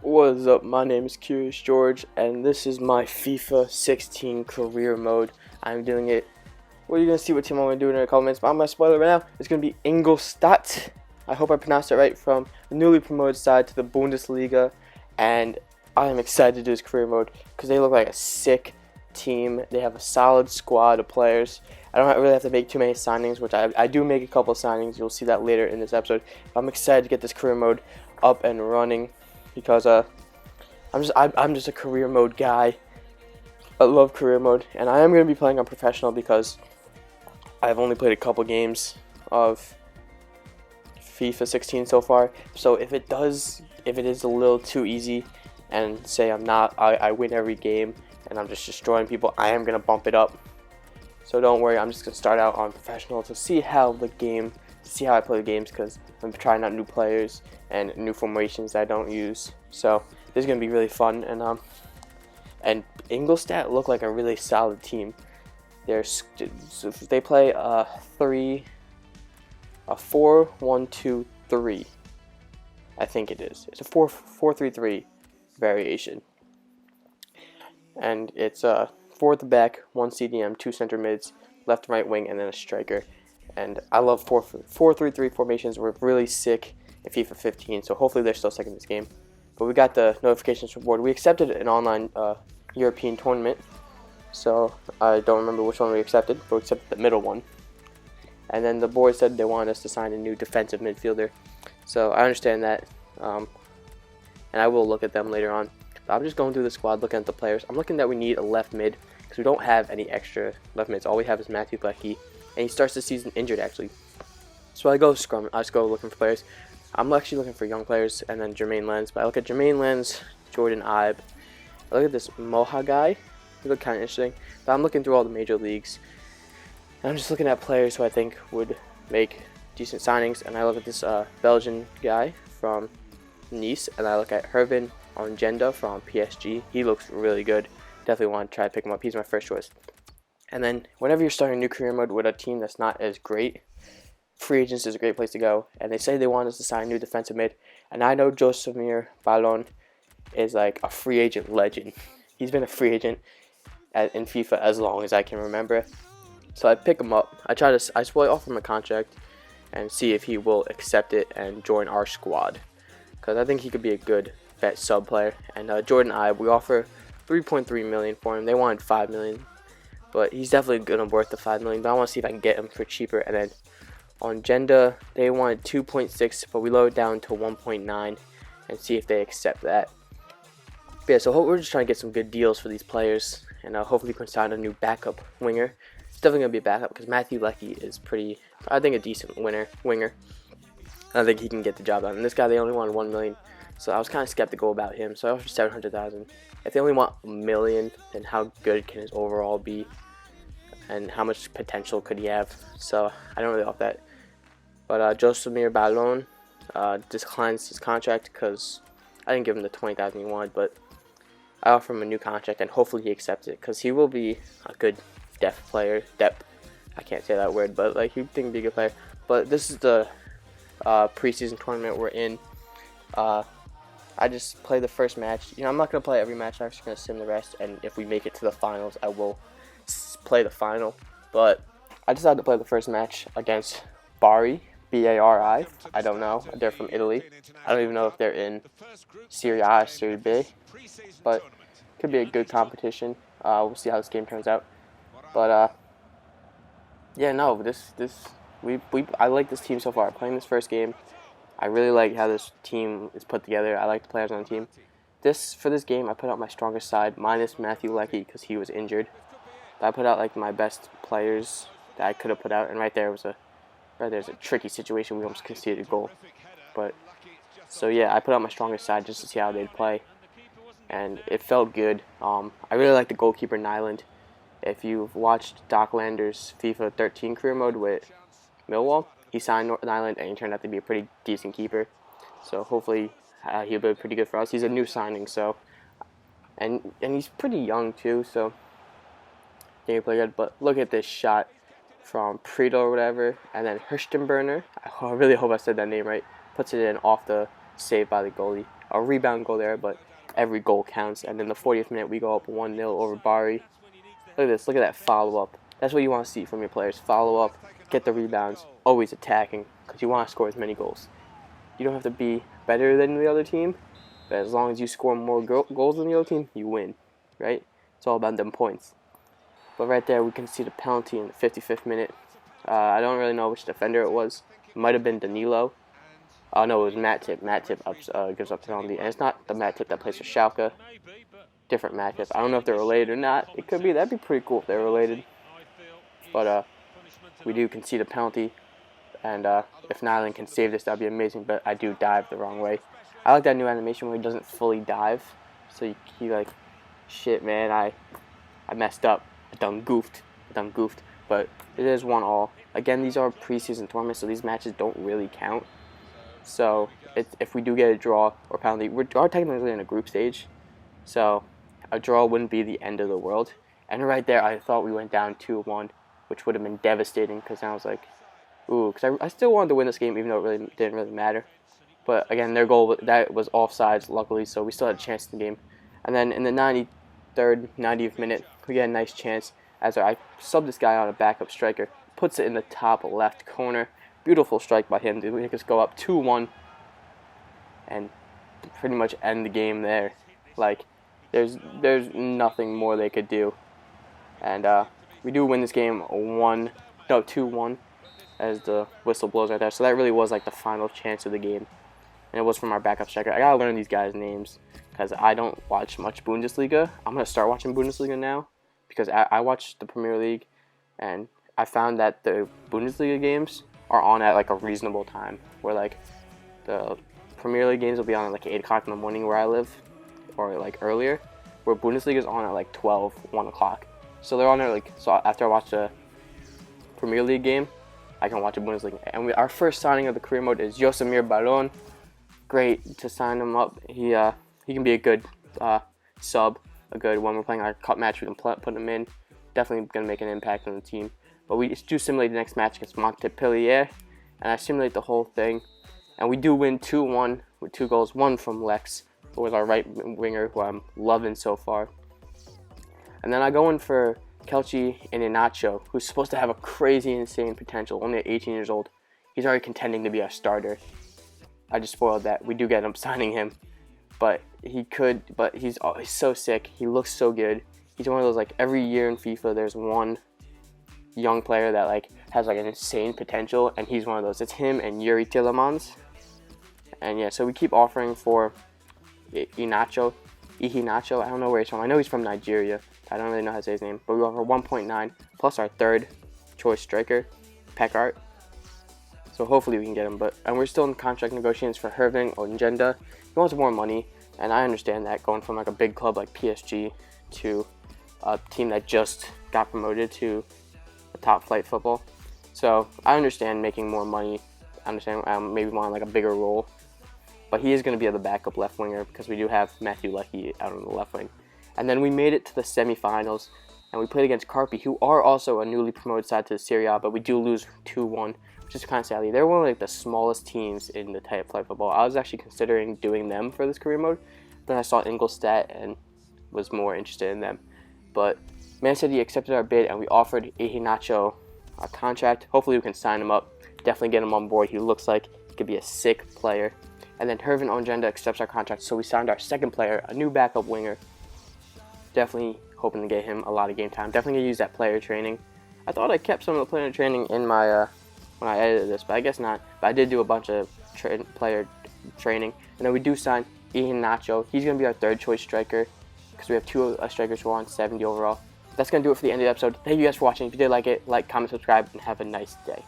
What is up? My name is Curious George, and this is my FIFA 16 career mode. I'm doing it. Well, you're gonna see what team I'm gonna do in a couple minutes, but I'm gonna spoil it right now. It's gonna be Ingolstadt. I hope I pronounced it right, from the newly promoted side to the Bundesliga, and I am excited to do this career mode because they look like a sick team. They have a solid squad of players. I don't really have to make too many signings, which I do make a couple of signings. You'll see that later in this episode. I'm excited to get this career mode up and running because I'm just a career mode guy. I love career mode, and I am going to be playing on professional because I've only played a couple games of FIFA 16 so far. So if it is a little too easy, and say I win every game and I'm just destroying people, I am going to bump it up. So don't worry, I'm just going to start out on professional to see how I play the games, because I'm trying out new players and new formations that I don't use. So this is going to be really fun, and Ingolstadt look like a really solid team. They play a 4-1-2-3. I think it is. It's a 4-3-3 variation. And it's 4 at the back, 1 CDM, 2 center mids, left and right wing, and then a striker. And I love 4-3-3 formations. We're really sick in FIFA 15, so hopefully they're still sick in this game. But we got the notifications from board. We accepted an online European tournament, so I don't remember which one we accepted, but we accepted the middle one. And then the board said they wanted us to sign a new defensive midfielder. So I understand that, and I will look at them later on. But I'm just going through the squad, looking at the players. I'm looking that we need a left mid, because we don't have any extra left mids. All we have is Matthew Leckie, and he starts the season injured, actually. So I just go looking for players. I'm actually looking for young players, and then Jermaine Lens. But I look at Jermaine Lens, Jordan Ibe. I look at this Moha guy. He looked kind of interesting. But I'm looking through all the major leagues, and I'm just looking at players who I think would make decent signings. And I look at this Belgian guy from Nice, and I look at Hervin Ongenda from PSG. He looks really good. Definitely want to try to pick him up. He's my first choice. And then whenever you're starting a new career mode with a team that's not as great, free agents is a great place to go. And they say they want us to sign a new defensive mid. And I know s1e1 Ballon is like a free agent legend. He's been a free agent in FIFA as long as I can remember. So I pick him up. I offer him a contract and see if he will accept it and join our squad, because I think he could be a good vet sub player. And Jordan Ibe, we offer 3.3 million for him. They wanted 5 million, but he's definitely gonna worth the 5 million. But I want to see if I can get him for cheaper. And then on Genda, they wanted 2.6, but we lowered down to 1.9 and see if they accept that. But yeah, so we're just trying to get some good deals for these players, and hopefully we can sign a new backup winger. It's definitely gonna be a backup because Matthew Leckie is I think a decent winger. I think he can get the job done. And this guy, they only wanted 1 million, so I was kind of skeptical about him. So I offered 700,000. If they only want 1 million, then how good can his overall be, and how much potential could he have? So I don't really offer that. But s1e1 Ballon declines his contract because I didn't give him the 20,000 he wanted. But I offer him a new contract, and hopefully he accepts it, because he will be a good depth player. I can't say that word, but like, he think be a good player. But this is the preseason tournament we're in. I just play the first match. I'm not going to play every match. I'm just going to sim the rest. And if we make it to the finals, I will play the final. But I decided to play the first match against Bari, B-A-R-I. I don't know. They're from Italy. I don't even know if they're in Serie A or Serie B. But it could be a good competition. We'll see how this game turns out. But yeah, no, I like this team so far. Playing this first game, I really like how this team is put together. I like the players on the team. For this game, I put out my strongest side, minus Matthew Leckie because he was injured. But I put out like my best players that I could have put out, and right there's a tricky situation. We almost conceded a goal. But so yeah, I put out my strongest side just to see how they'd play, and it felt good. I really like the goalkeeper Nyland. If you've watched Doc Lander's FIFA 13 career mode with Millwall, he signed Nyland, and he turned out to be a pretty decent keeper. So hopefully he'll be pretty good for us. He's a new signing, so and he's pretty young too, so he can play good. But look at this shot from Prito or whatever, and then Hirstenberner. I really hope I said that name right. Puts it in off the save by the goalie. a rebound goal there, but every goal counts. And in the 40th minute, we go up 1-0 over Bari. Look at this. Look at that follow-up. That's what you want to see from your players. Follow up, get the rebounds, always attacking, because you want to score as many goals. You don't have to be better than the other team, but as long as you score more goals than the other team, you win, right? It's all about them points. But right there, we can see the penalty in the 55th minute. I don't really know which defender it was. It might have been Danilo. Oh, no, it was Matt Tip. Matt Tip gives up the penalty. And it's not the Matt Tip that plays for Schalke. Different Matt Tip. I don't know if they're related or not. It could be. That'd be pretty cool if they're related. But we do concede a penalty. And if Nyland can save this, that'd be amazing. But I do dive the wrong way. I like that new animation where he doesn't fully dive. So he like, shit, man, I messed up. I done goofed. But it is 1-1. Again, these are preseason tournaments, so these matches don't really count. So if we do get a draw or penalty, we're technically in a group stage. So a draw wouldn't be the end of the world. And right there, I thought we went down 2-1, which would have been devastating because I was like, ooh, because I still wanted to win this game even though it didn't really matter. But again, their goal, that was offsides, luckily, so we still had a chance in the game. And then in the 93rd, 90th minute, we get a nice chance as I subbed this guy on a backup striker, puts it in the top left corner. Beautiful strike by him to make us go up 2-1 and pretty much end the game there. Like, there's nothing more they could do. And we do win this game 2-1 as the whistle blows right there. So that really was like the final chance of the game. And it was from our backup striker. I gotta learn these guys' names because I don't watch much Bundesliga. I'm gonna start watching Bundesliga now because I watch the Premier League, and I found that the Bundesliga games are on at like a reasonable time. Where like the Premier League games will be on at like 8 o'clock in the morning where I live, or like earlier. Where Bundesliga is on at like 12, 1 o'clock. So they're on there like, so after I watch a Premier League game, I can watch a Bundesliga. And our first signing of the career mode is s1e1 Baron. Great to sign him up. He can be a good sub, a good when we're playing our cup match. We can put him in. Definitely going to make an impact on the team. But we do simulate the next match against Montpellier, and I simulate the whole thing. And we do win 2-1 with 2 goals, one from Lex, who was our right winger, who I'm loving so far. And then I go in for Kelchi Iheanacho, who's supposed to have a crazy, insane potential, only at 18 years old. He's already contending to be our starter. I just spoiled that. We do get him signing him. But he's so sick. He looks so good. He's one of those, like, every year in FIFA, there's one young player that, like, has, like, an insane potential, and he's one of those. It's him and Yuri Tillemans. And, yeah, so we keep offering for Iheanacho. I don't know where he's from. I know he's from Nigeria. I don't really know how to say his name. But we offer 1.9 plus our third choice striker, Pekart. So hopefully we can get him. And we're still in contract negotiations for Herving Ongenda. He wants more money, and I understand that, going from like a big club like PSG to a team that just got promoted to a top flight football. So I understand making more money. I understand maybe wanting like a bigger role. But he is going to be the backup left winger because we do have Matthew Leckie out on the left wing. And then we made it to the semifinals, and we played against Carpi, who are also a newly promoted side to the Serie A, but we do lose 2-1, which is kind of sadly. They're one of like the smallest teams in the type flight football. I was actually considering doing them for this career mode. Then I saw Ingolstadt and was more interested in them. But Man City accepted our bid, and we offered Iheanacho a contract. Hopefully we can sign him up. Definitely get him on board. He looks like he could be a sick player. And then Hervin Ongenda accepts our contract, so we signed our second player, a new backup winger. Definitely hoping to get him a lot of game time. Definitely going to use that player training. I thought I kept some of the player training in my when I edited this, but I guess not. But I did do a bunch of player training. And then we do sign Iheanacho. He's going to be our third choice striker because we have 2 strikers who are on 70 overall. That's going to do it for the end of the episode. Thank you guys for watching. If you did like it, like, comment, subscribe, and have a nice day.